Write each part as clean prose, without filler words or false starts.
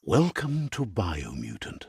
Welcome to Biomutant.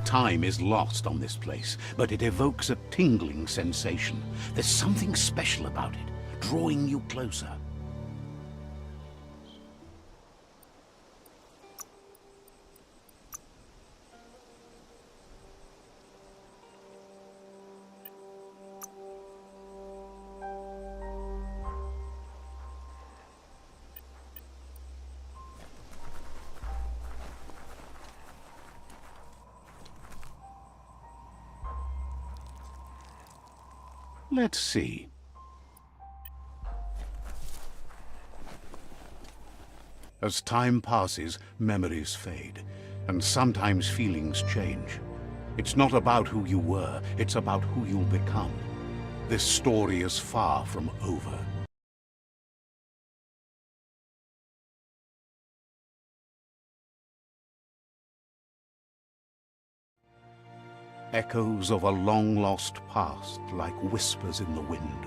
Time is lost on this place, but it evokes a tingling sensation. There's something special about it, drawing you closer. Let's see. As time passes, memories fade, and sometimes feelings change. It's not about who you were, it's about who you'll become. This story is far from over. Echoes of a long-lost past, like whispers in the wind.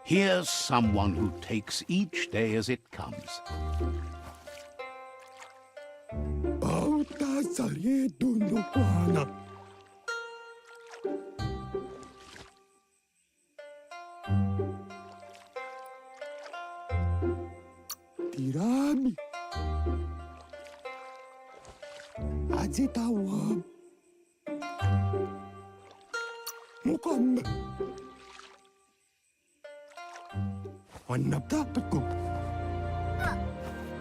Here's someone who takes each day as it comes. Tirami. Agitawam. Mukam. Wanap dapat ko.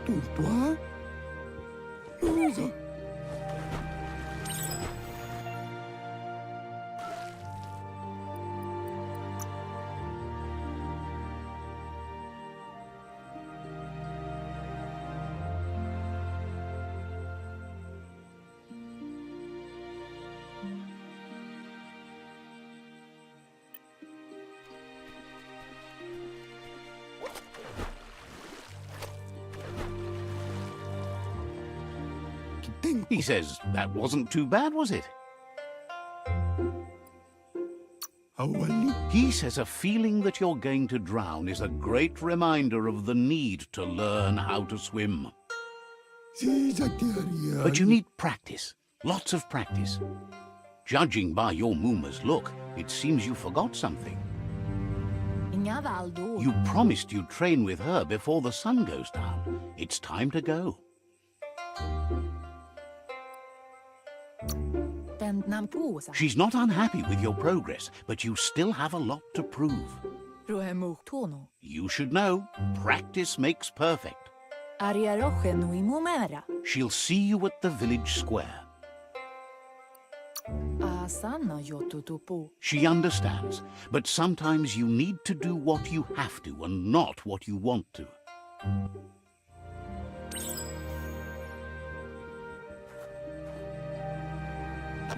Tumpua. Lusa. He says that wasn't too bad, was it? Awali. He says a feeling that you're going to drown is a great reminder of the need to learn how to swim. But you need practice, lots of practice. Judging by your Mooma's look, it seems you forgot something. You promised you'd train with her before the sun goes down. It's time to go. She's not unhappy with your progress, but you still have a lot to prove. You should know, practice makes perfect. She'll see you at the village square. She understands, but sometimes you need to do what you have to and not what you want to.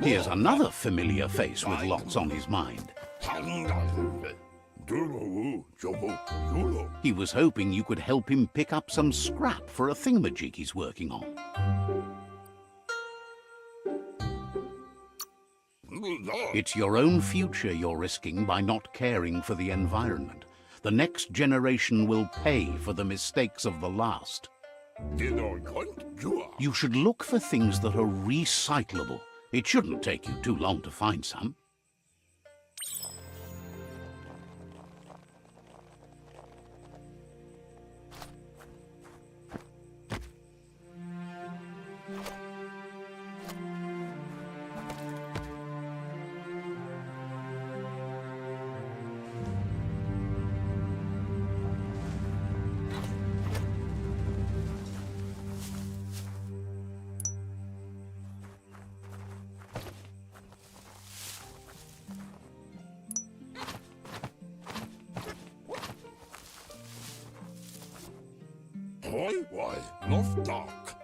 Here's another familiar face with lots on his mind. He was hoping you could help him pick up some scrap for a thingamajig he's working on. It's your own future you're risking by not caring for the environment. The next generation will pay for the mistakes of the last. You should look for things that are recyclable. It shouldn't take you too long to find some.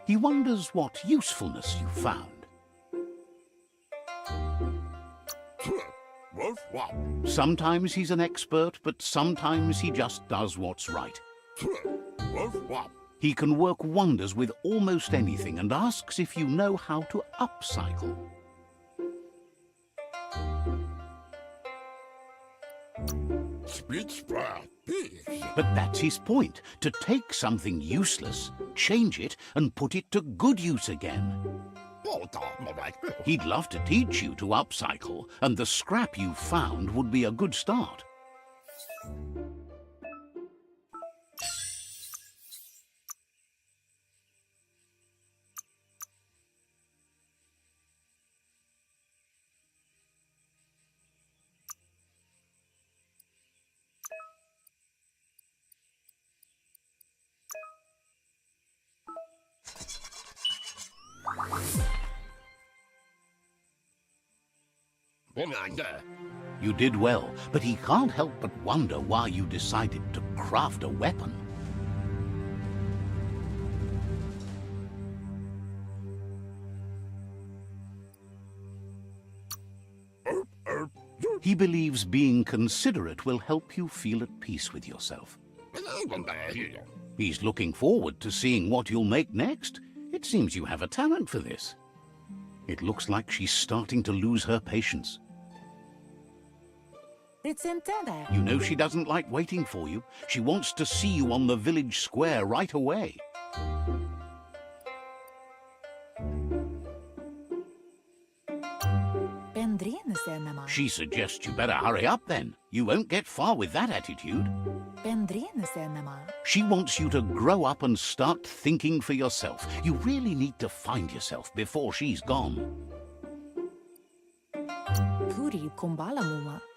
He wonders what usefulness you found. Sometimes he's an expert, but sometimes he just does what's right. He can work wonders with almost anything and asks if you know how to upcycle. But that's his point, to take something useless, change it, and put it to good use again. He'd love to teach you to upcycle, and the scrap you found would be a good start. You did well, but he can't help but wonder why you decided to craft a weapon. He believes being considerate will help you feel at peace with yourself. He's looking forward to seeing what you'll make next. It seems you have a talent for this. It looks like she's starting to lose her patience. You know she doesn't like waiting for you. She wants to see you on the village square right away. She suggests you better hurry up then. You won't get far with that attitude. She wants you to grow up and start thinking for yourself. You really need to find yourself before she's gone.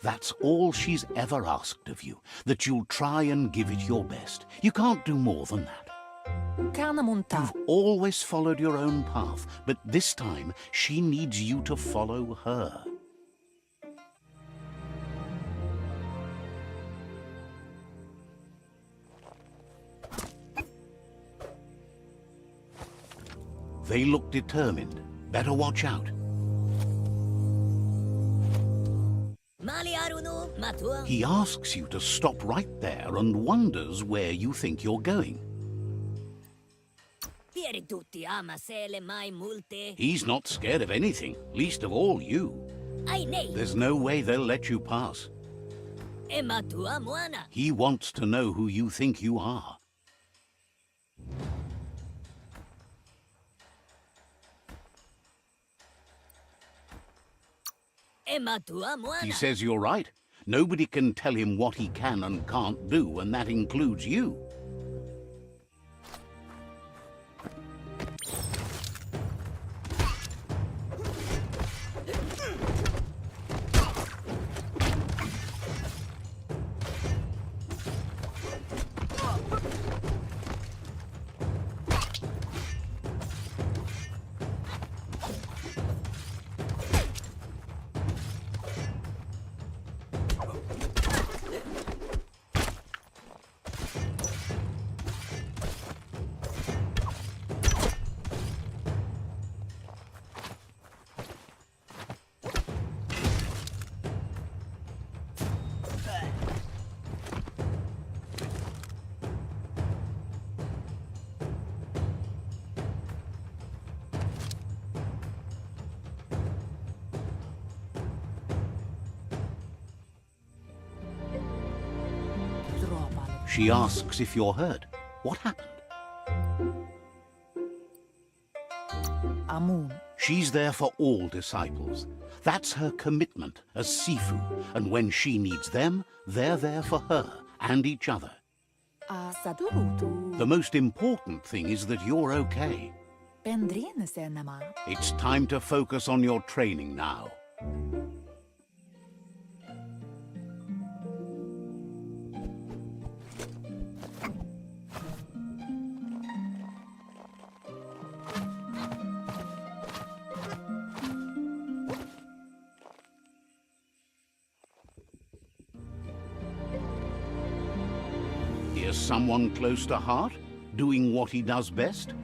That's all she's ever asked of you, that you'll try and give it your best. You can't do more than that. You've always followed your own path, but this time she needs you to follow her. They look determined. Better watch out. He asks you to stop right there and wonders where you think you're going. He's not scared of anything, least of all you. There's no way they'll let you pass. He wants to know who you think you are. He says you're right. Nobody can tell him what he can and can't do, and that includes you. She asks if you're hurt. What happened? She's there for all disciples. That's her commitment as Sifu. And when she needs them, they're there for her and each other. The most important thing is that you're okay. It's time to focus on your training now. Here's someone close to heart, doing what he does best.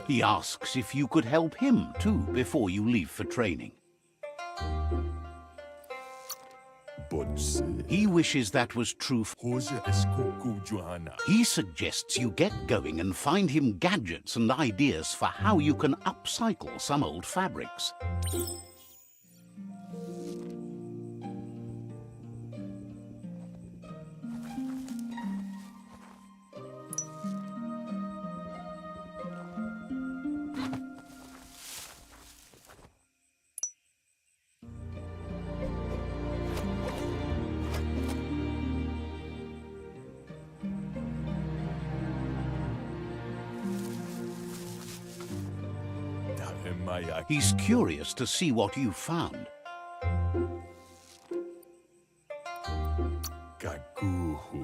He asks if you could help him, too, before you leave for training. He wishes that was true. He suggests you get going and find him gadgets and ideas for how you can upcycle some old fabrics. He's curious to see what you've found.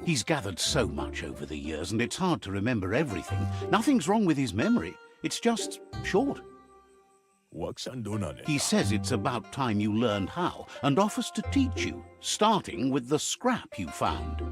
He's gathered so much over the years, and it's hard to remember everything. Nothing's wrong with his memory. It's just short. He says it's about time you learned how, and offers to teach you, starting with the scrap you found.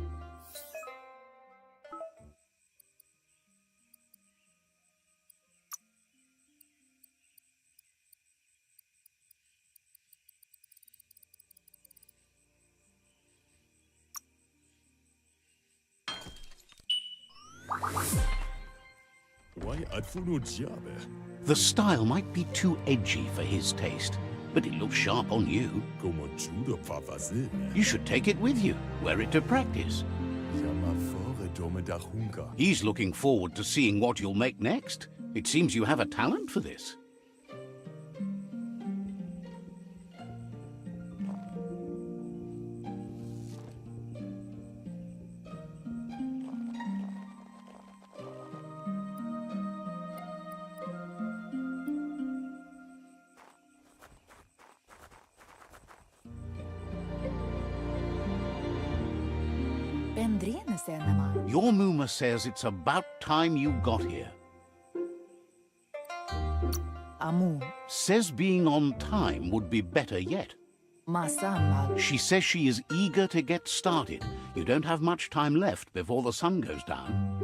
The style might be too edgy for his taste. but it looks sharp on you. Como judo vavazil. You should take it with you, wear it to practice. He's looking forward to seeing what you'll make next. It seems you have a talent for this. Your Muma says it's about time you got here. Amu, Says being on time would be better yet. masama, She says she is eager to get started. You don't have much time left before the sun goes down.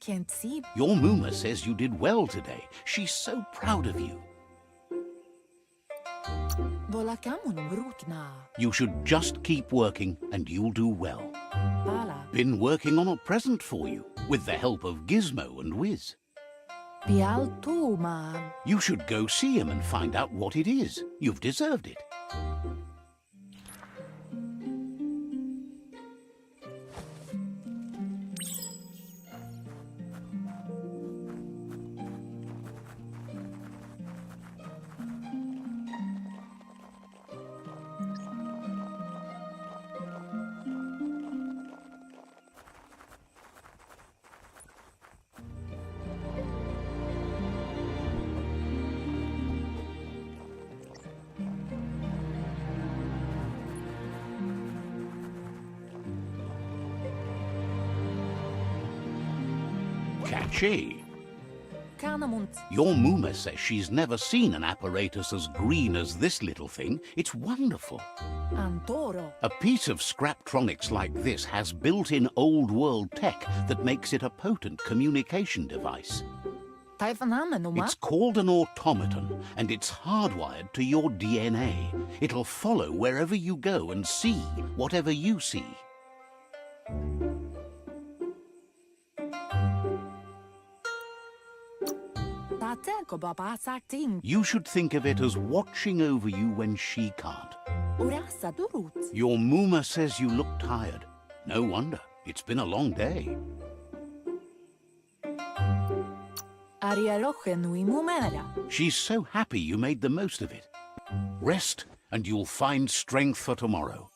can't see. Your Muma says you did well today. She's so proud of you. Volakamun rutna, You should just keep working and you'll do well. pala, Been working on a present for you, with the help of Gizmo and Wiz. pialtuma, You should go see him and find out what it is. You've deserved it. Catchy. kanamunt, Your Muma says she's never seen an apparatus as green as this little thing. It's wonderful. antoro, A piece of Scraptronics like this has built-in old-world tech that makes it a potent communication device. taifanamenuma, It's called an automaton, and it's hardwired to your DNA. It'll follow wherever you go and see whatever you see. tateko babasakting, You should think of it as watching over you when she can't. urasa durut, Your Muma says you look tired. No wonder. It's been a long day. arialoche nui mumera, She's so happy you made the most of it. Rest, and you'll find strength for tomorrow.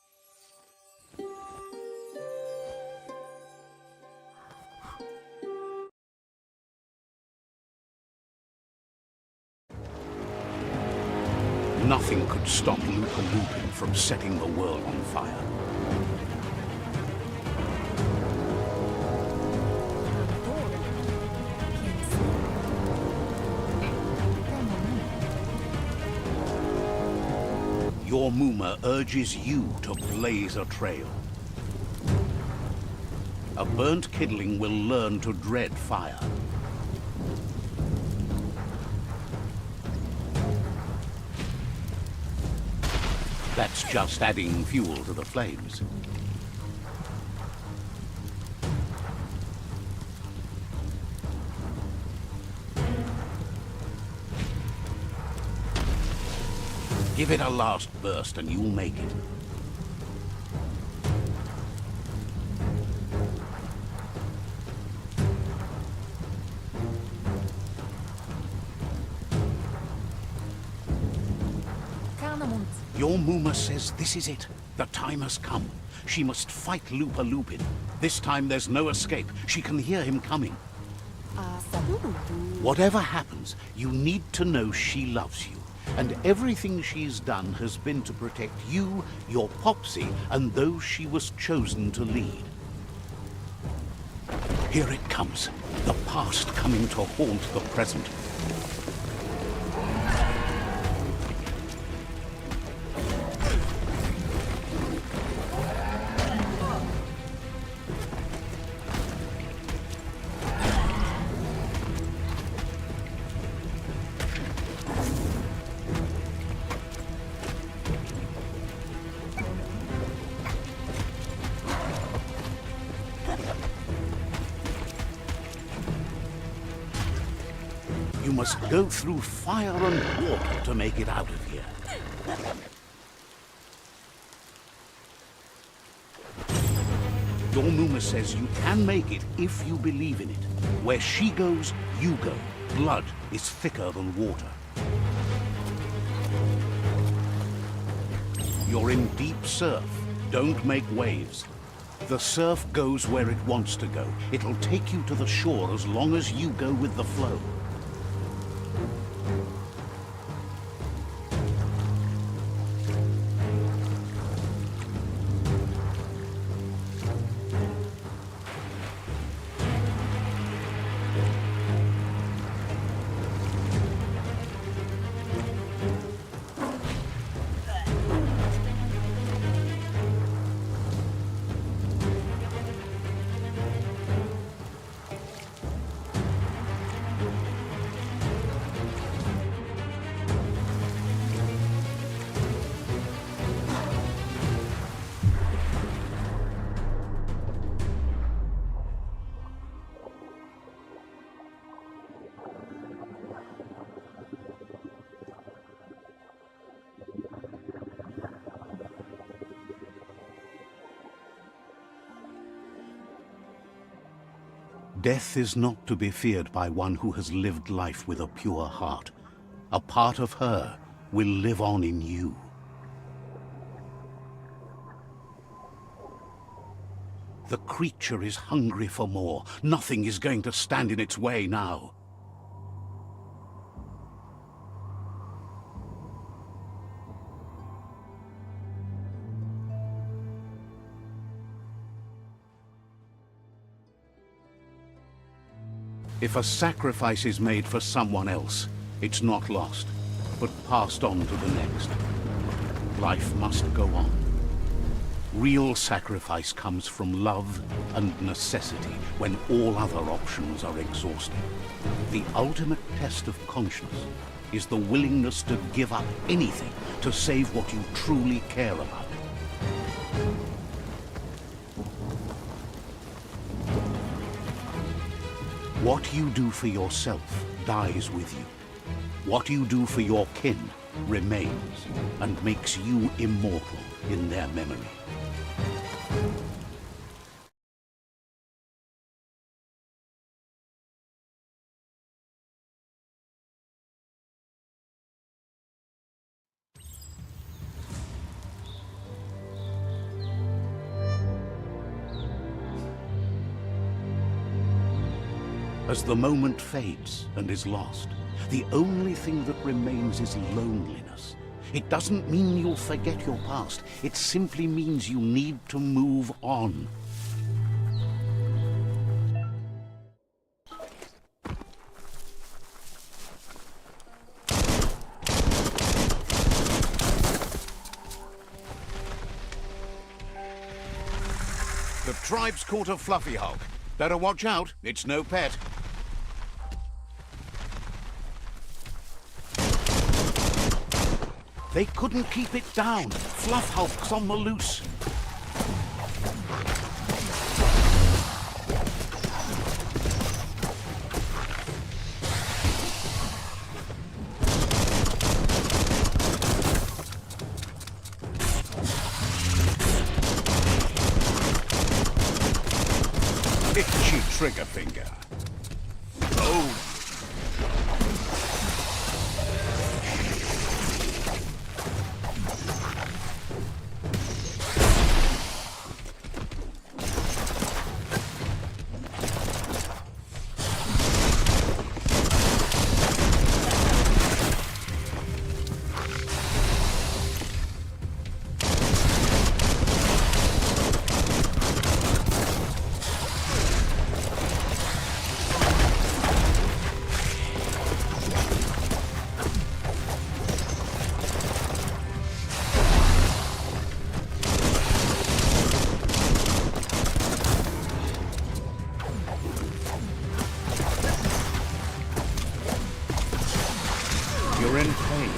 Nothing could stop Lupa Lupin from setting the world on fire. antoro, can't see. Kanamun, Your Muma urges you to blaze a trail. A burnt kidling will learn to dread fire. That's just adding fuel to the flames. Give it a last burst and you'll make it. kanamunt, Your Muma says this is it. The time has come. She must fight Lupa Lupin. This time there's no escape. She can hear him coming. asadurutu, Whatever happens, you need to know she loves you. And everything she's done has been to protect you, your Popsy, and those she was chosen to lead. Here it comes. The past coming to haunt the present. must go through fire and water to make it out of here. Your Muma says you can make it if you believe in it. Where she goes, you go. Blood is thicker than water. You're in deep surf. Don't make waves. The surf goes where it wants to go. It'll take you to the shore as long as you go with the flow. Death is not to be feared by one who has lived life with a pure heart. A part of her will live on in you. The creature is hungry for more. Nothing is going to stand in its way now. If a sacrifice is made for someone else, it's not lost, but passed on to the next. Life must go on. Real sacrifice comes from love and necessity when all other options are exhausted. The ultimate test of conscience is the willingness to give up anything to save what you truly care about. What you do for yourself dies with you. What you do for your kin remains and makes you immortal in their memory. As the moment fades and is lost, the only thing that remains is loneliness. It doesn't mean you'll forget your past. It simply means you need to move on. The tribe's caught a fluffy hog. Better watch out, it's no pet. They couldn't keep it down. Fluff hulk's on the loose. Itchy trigger finger. Oh. You're in pain.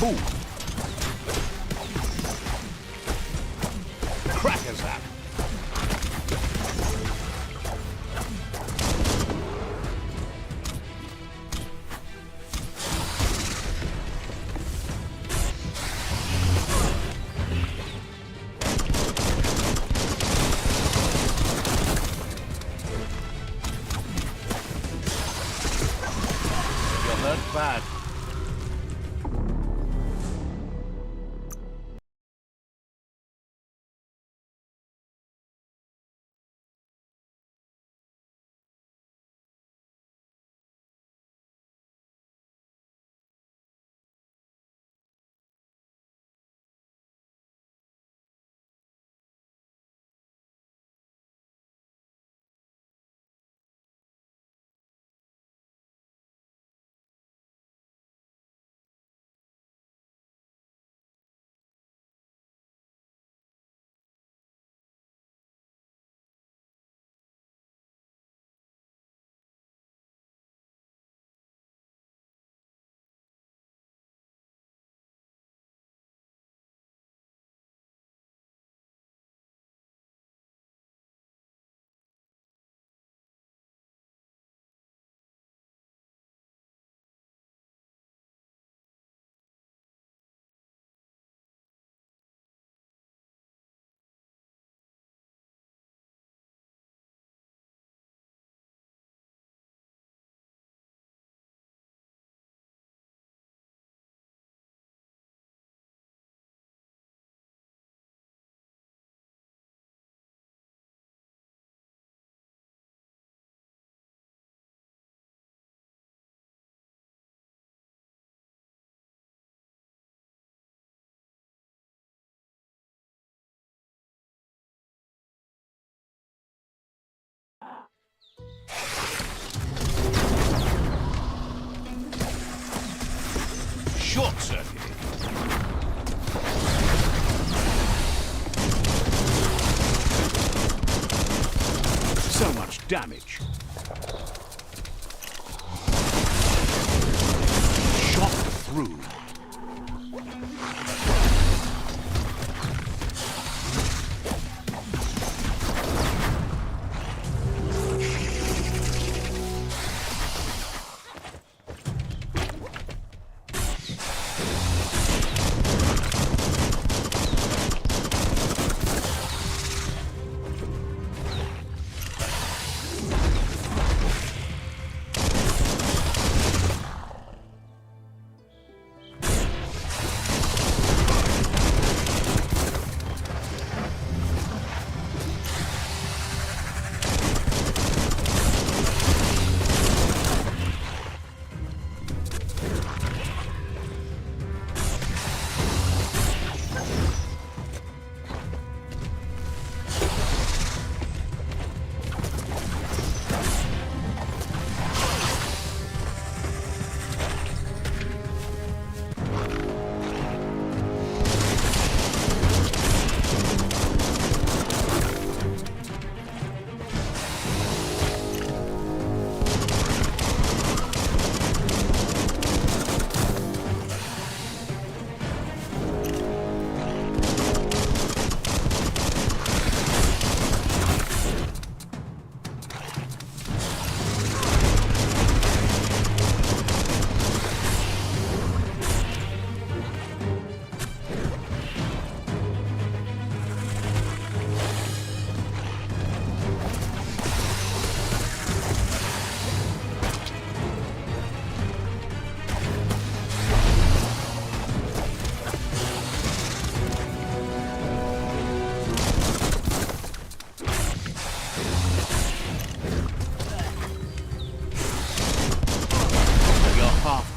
Cool. Crackers that. You hurt bad. Short circuit. So much damage. Shot through.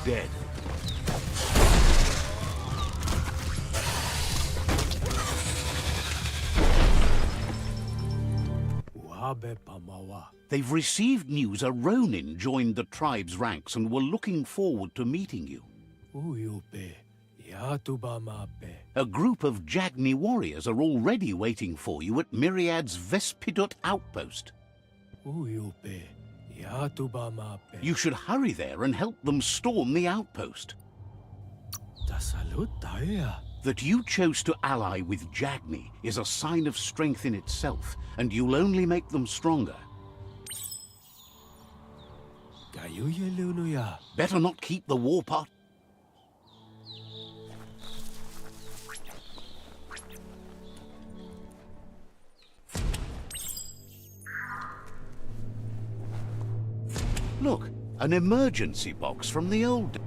Dead. They've received news a Ronin joined the tribe's ranks and were looking forward to meeting you. A group of Jagni warriors are already waiting for you at Myriad's Vespidut outpost. You should hurry there and help them storm the outpost. Salut tayo. That you chose to ally with Jagni is a sign of strength in itself, and you'll only make them stronger. Kayo lunuya. Better not keep the war pot. Look, an emergency box from the old...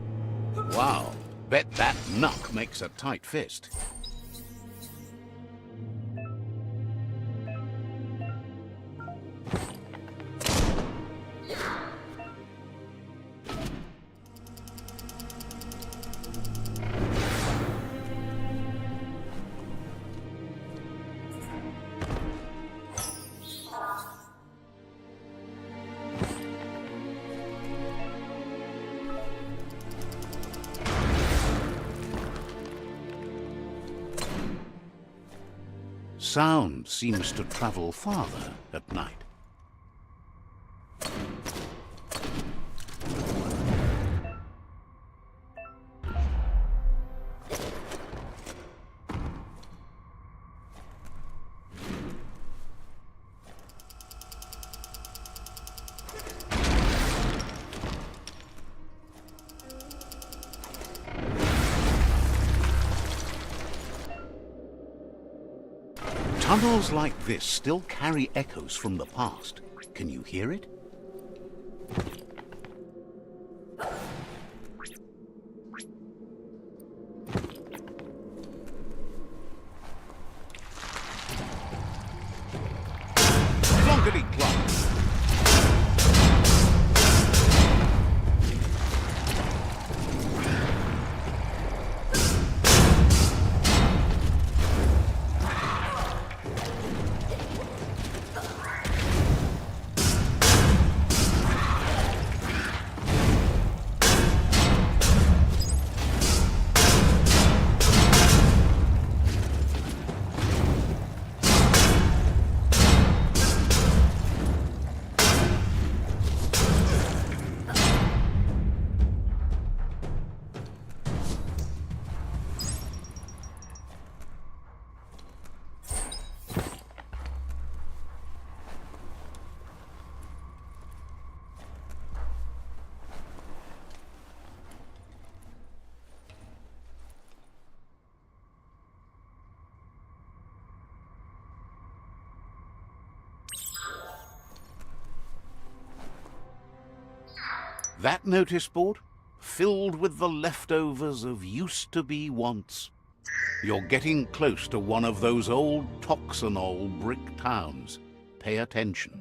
Wow, bet that knuck makes a tight fist. Sound seems to travel farther at night. Tunnels like this still carry echoes from the past. Can you hear it? Clonkety-clonk. That notice board? Filled with the leftovers of used-to-be wants. You're getting close to one of those old Toxanol brick towns. Pay attention.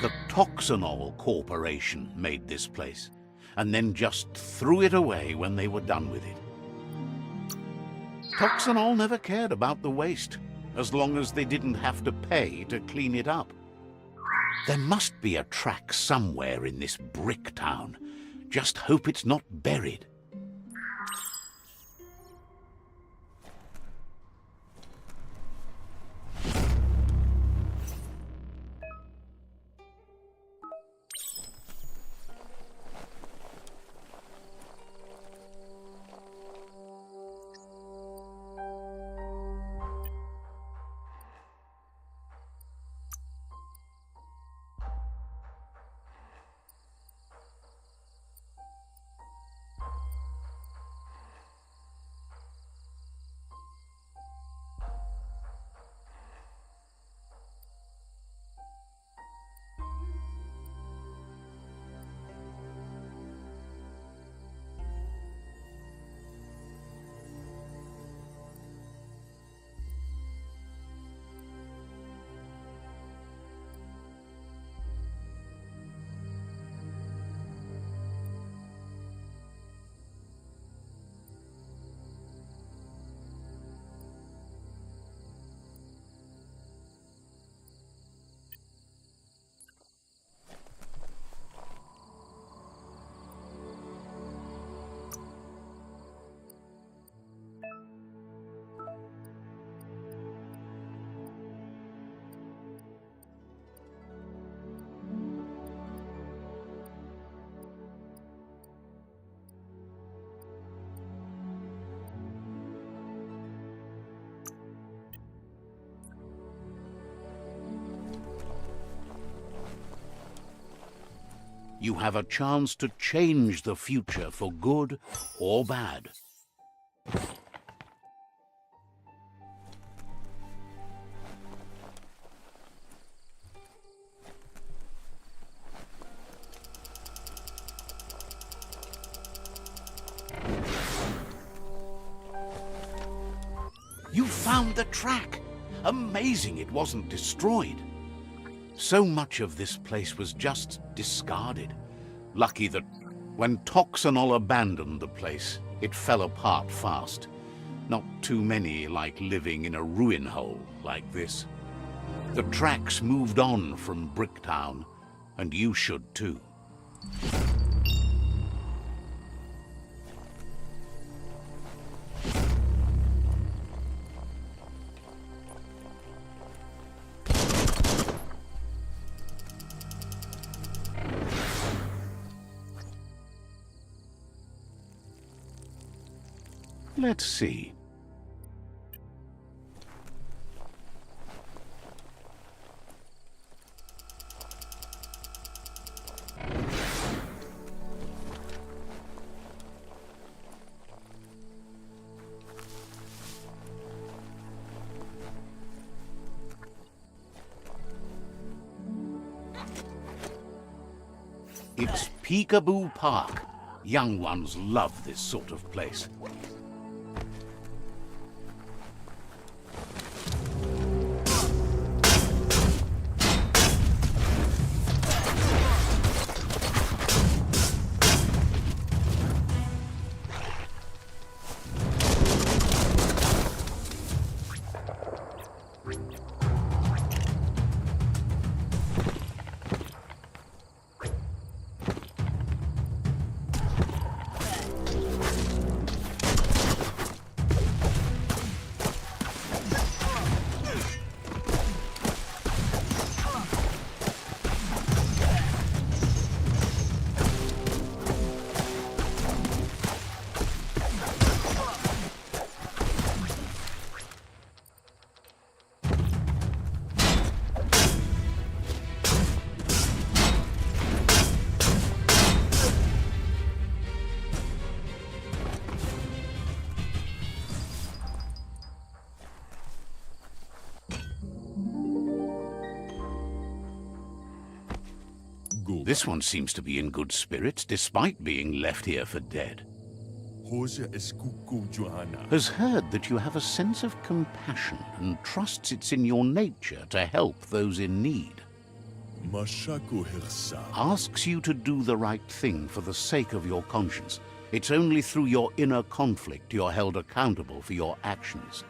The Toxanol Corporation made this place, and then just threw it away when they were done with it. Toxanol never cared about the waste, as long as they didn't have to pay to clean it up. There must be a track somewhere in this brick town. Just hope it's not buried. You have a chance to change the future for good or bad. You found the track! Amazing it wasn't destroyed. So much of this place was just discarded. Lucky that when Toxanol abandoned the place, it fell apart fast. Not too many like living in a ruin hole like this. The tracks moved on from Bricktown, and you should too. Let's see. It's Peekaboo Park. Young ones love this sort of place. This one seems to be in good spirits, despite being left here for dead. Has heard that you have a sense of compassion and trusts it's in your nature to help those in need. Asks you to do the right thing for the sake of your conscience. It's only through your inner conflict you're held accountable for your actions.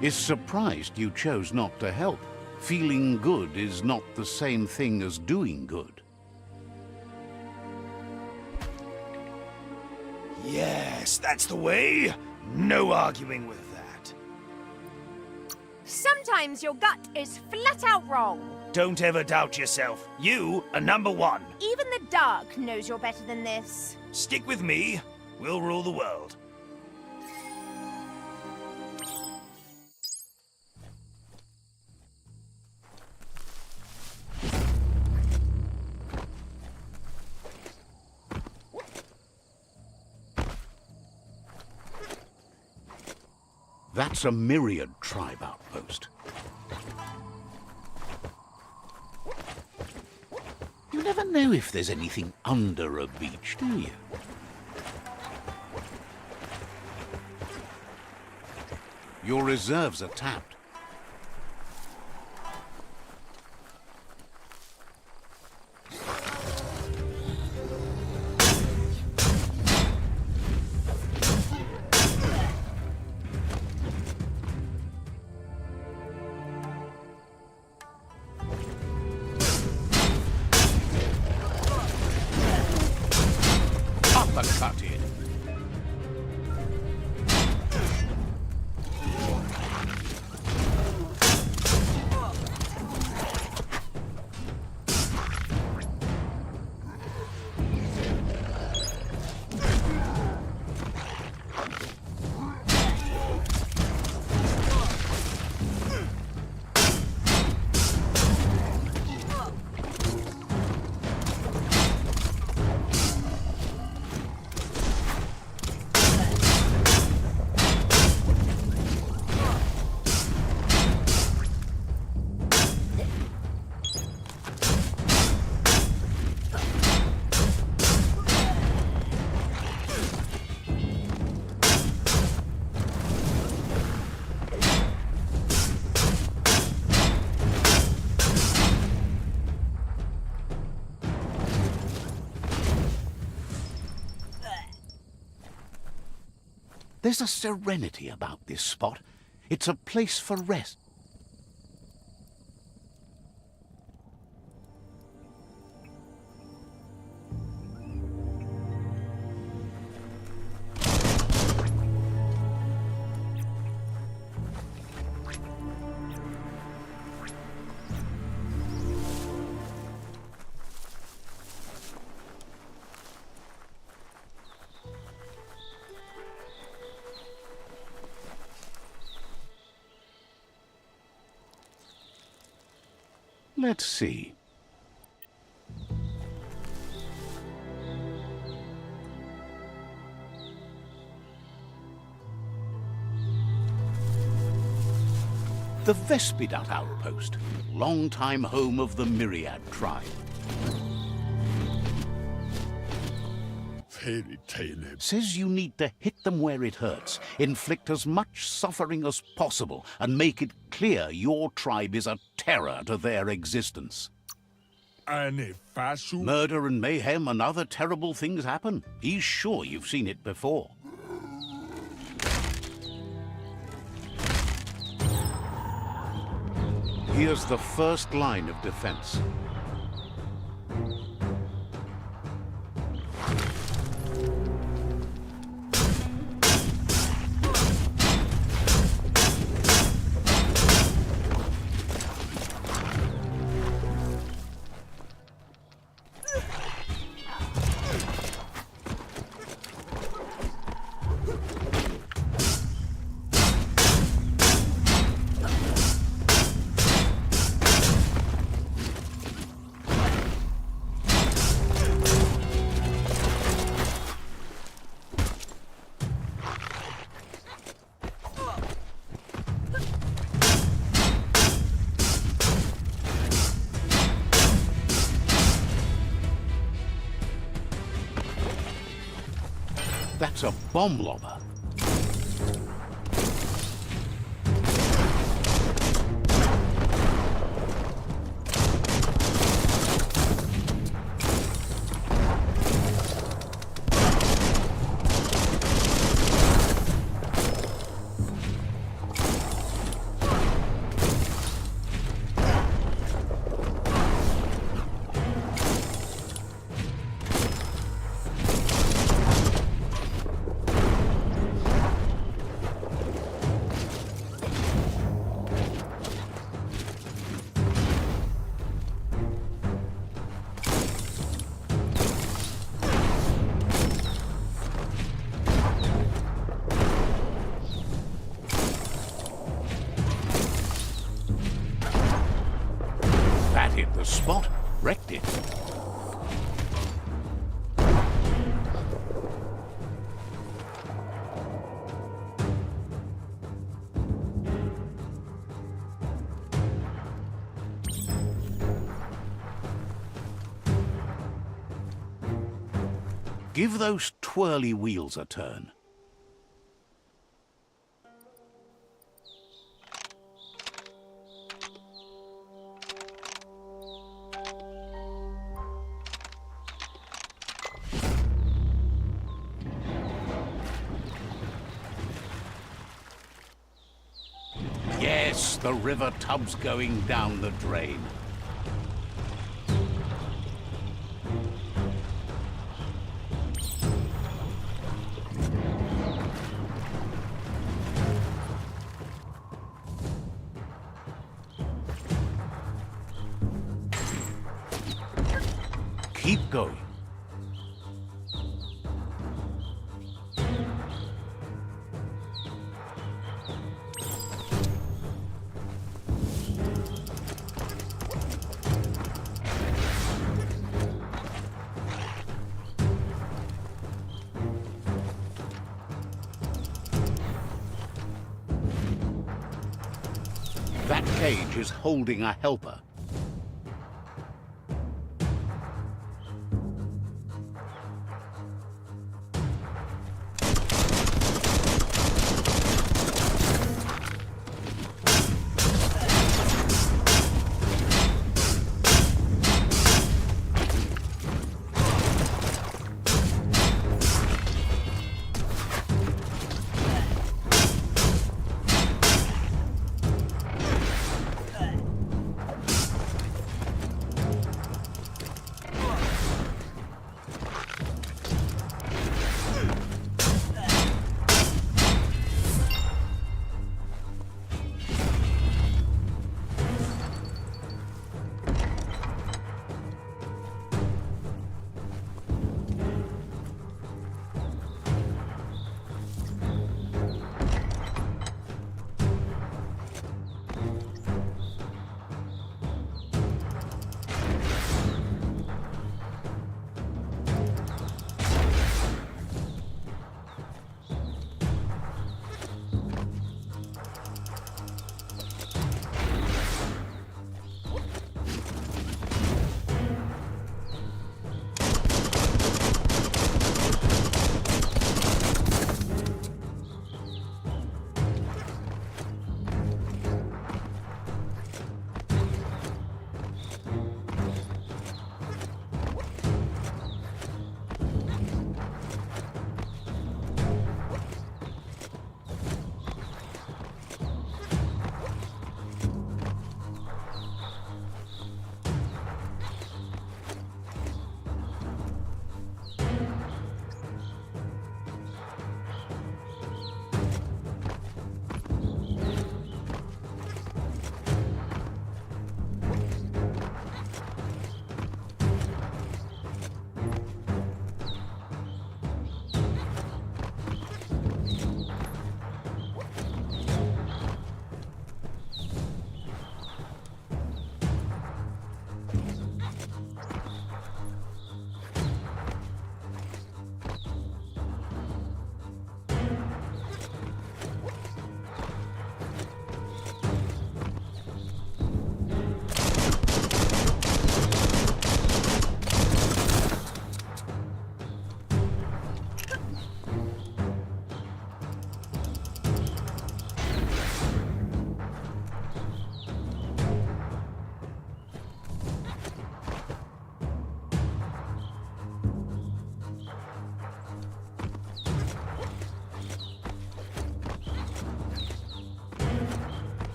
Is surprised you chose not to help. Feeling good is not the same thing as doing good. Yes, that's the way. No arguing with that. Sometimes your gut is flat out wrong. Don't ever doubt yourself. You are number one. Even the dark knows you're better than this. Stick with me. We'll rule the world. That's a Myriad tribe outpost. You never know if there's anything under a beach, do you? Your reserves are tapped. Uppercut it. There's a serenity about this spot. It's a place for rest. Let's see. The Vespidat outpost, long-time home of the Myriad tribe. Fairy tale. Says you need to hit them where it hurts, inflict as much suffering as possible, and make it clear your tribe is a terror to their existence. Ane fasu. Murder and mayhem and other terrible things happen. He's sure you've seen it before. Here's the first line of defense. That's a bomb lobber. Hit the spot, wrecked it. Give those twirly wheels a turn. Yes, the river tub's going down the drain. Keep going. That cage is holding a helper.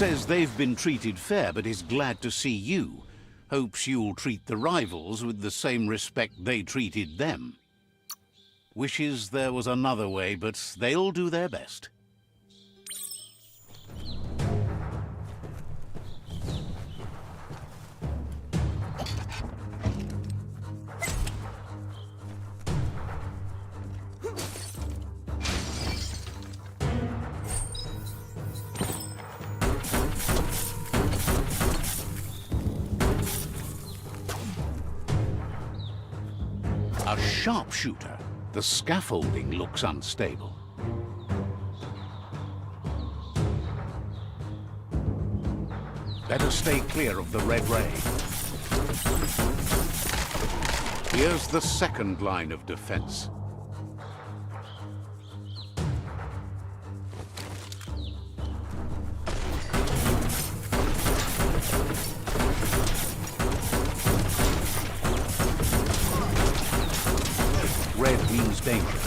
Says they've been treated fair, but is glad to see you. Hopes you'll treat the rivals with the same respect they treated them. Wishes there was another way, but they'll do their best. A sharpshooter. The scaffolding looks unstable. Better stay clear of the red ray. Here's the second line of defense. Red means danger.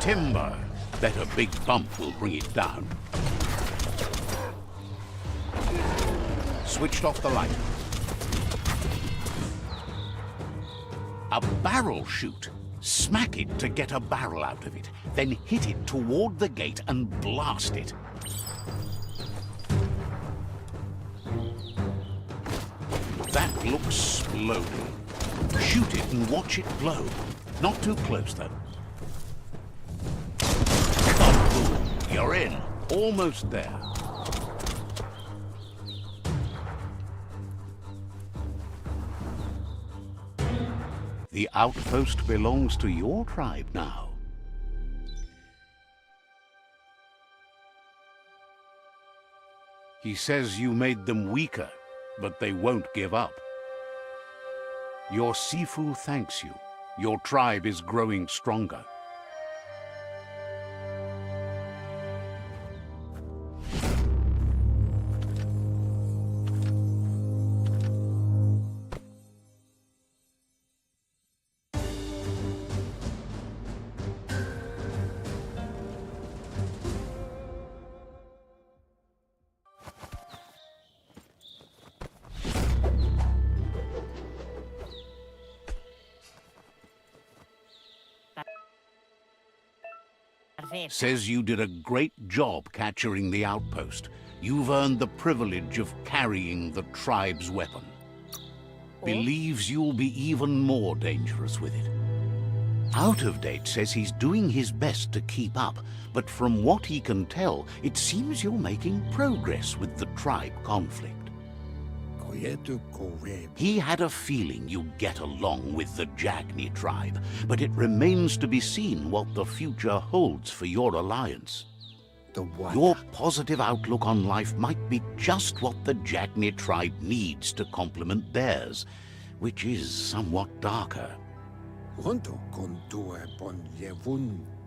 Timber. Bet a big bump will bring it down. Switched off the light. A barrel shoot. Smack it to get a barrel out of it. Then hit it toward the gate and blast it. That looks exploding. Shoot it and watch it blow. Not too close, though. Kaboom! You're in. Almost there. The outpost belongs to your tribe now. He says you made them weaker, but they won't give up. Your Sifu thanks you. Your tribe is growing stronger. Says you did a great job capturing the outpost. You've earned the privilege of carrying the tribe's weapon. Believes you'll be even more dangerous with it. Out of Date says he's doing his best to keep up, but from what he can tell, it seems you're making progress with the tribe conflict. He had a feeling you'd get along with the Jagni tribe, but it remains to be seen what the future holds for your alliance. Your positive outlook on life might be just what the Jagni tribe needs to complement theirs, which is somewhat darker.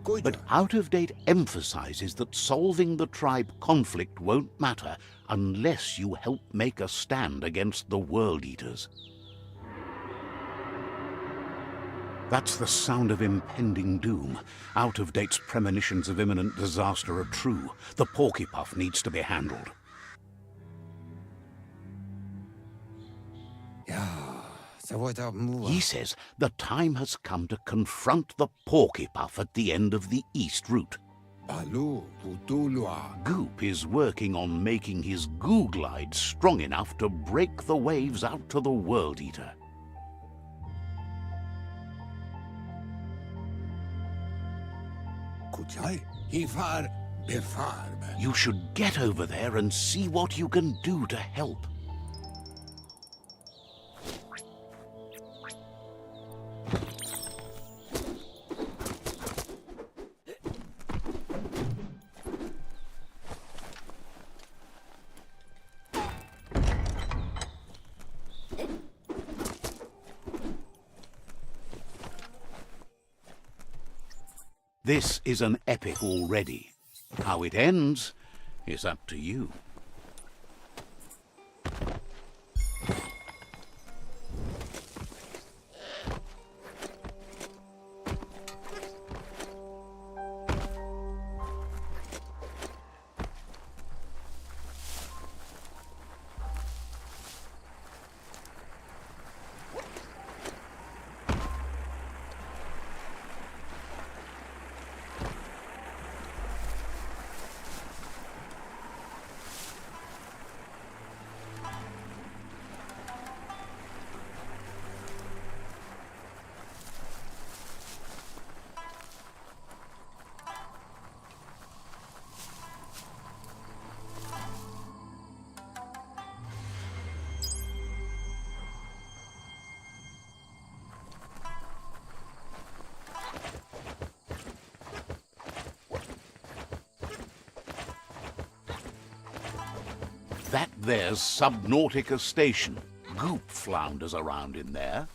But Out-of-Date emphasizes that solving the tribe conflict won't matter unless you help make a stand against the World Eaters. That's the sound of impending doom. Out-of-Date's premonitions of imminent disaster are true. The Porcupine needs to be handled. He says the time has come to confront the Porcupine at the end of the East Route. Goop is working on making his goo glide strong enough to break the waves out to the World Eater. You should get over there and see what you can do to help. This is an epic already. How it ends is up to you. That there's Subnautica Station. Goop flounders around in there.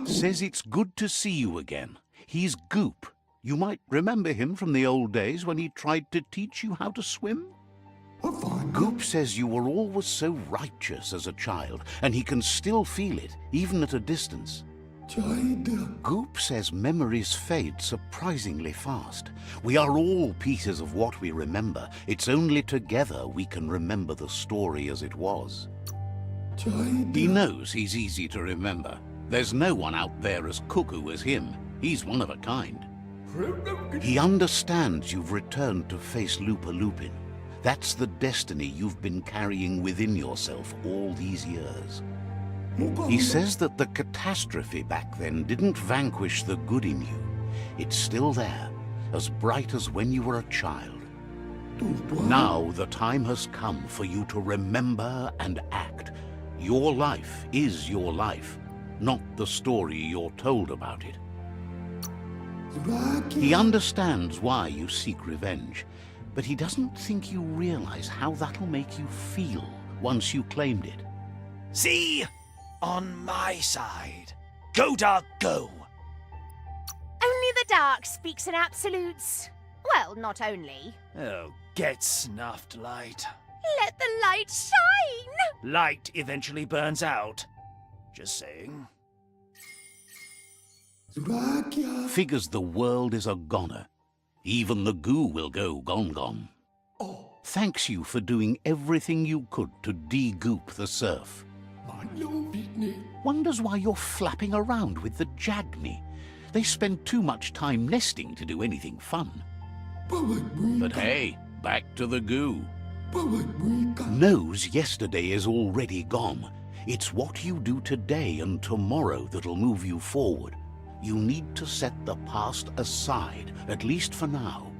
Says it's good to see you again. He's Goop. You might remember him from the old days when he tried to teach you how to swim. Goop says you were always so righteous as a child, and he can still feel it, even at a distance. Goop says memories fade surprisingly fast. We are all pieces of what we remember. It's only together we can remember the story as it was. He knows he's easy to remember. There's no one out there as cuckoo as him. He's one of a kind. He understands you've returned to face Lupa Lupin. That's the destiny you've been carrying within yourself all these years. He says that the catastrophe back then didn't vanquish the good in you. It's still there, as bright as when you were a child. Now the time has come for you to remember and act. Your life is your life, not the story you're told about it. He understands why you seek revenge, but he doesn't think you realize how that'll make you feel once you claimed it. See? On my side. Go, Dark, go! Only the dark speaks in absolutes. Well, not only. Oh, get snuffed, Light. Let the light shine! Light eventually burns out. Just saying. Figures the world is a goner. Even the goo will go gone. Thanks you for doing everything you could to de-goop the surf. Wonders why you're flapping around with the Jagni. They spend too much time nesting to do anything fun. But hey, back to the goo. Knows yesterday is already gone. It's what you do today and tomorrow that'll move you forward. You need to set the past aside, at least for now.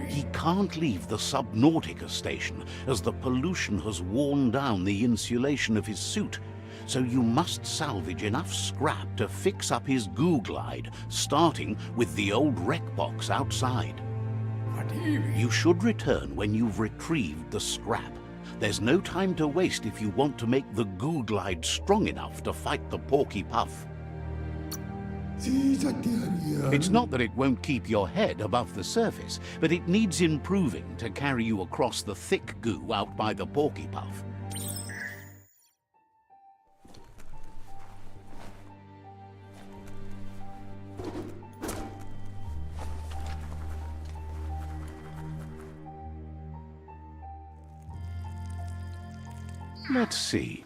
He can't leave the Subnautica station, as the pollution has worn down the insulation of his suit, so you must salvage enough scrap to fix up his goo glide, starting with the old wreck box outside. You should return when you've retrieved the scrap. There's no time to waste if you want to make the goo glide strong enough to fight the Porky Puff. It's not that it won't keep your head above the surface, but it needs improving to carry you across the thick goo out by the Porky Puff. Let's see.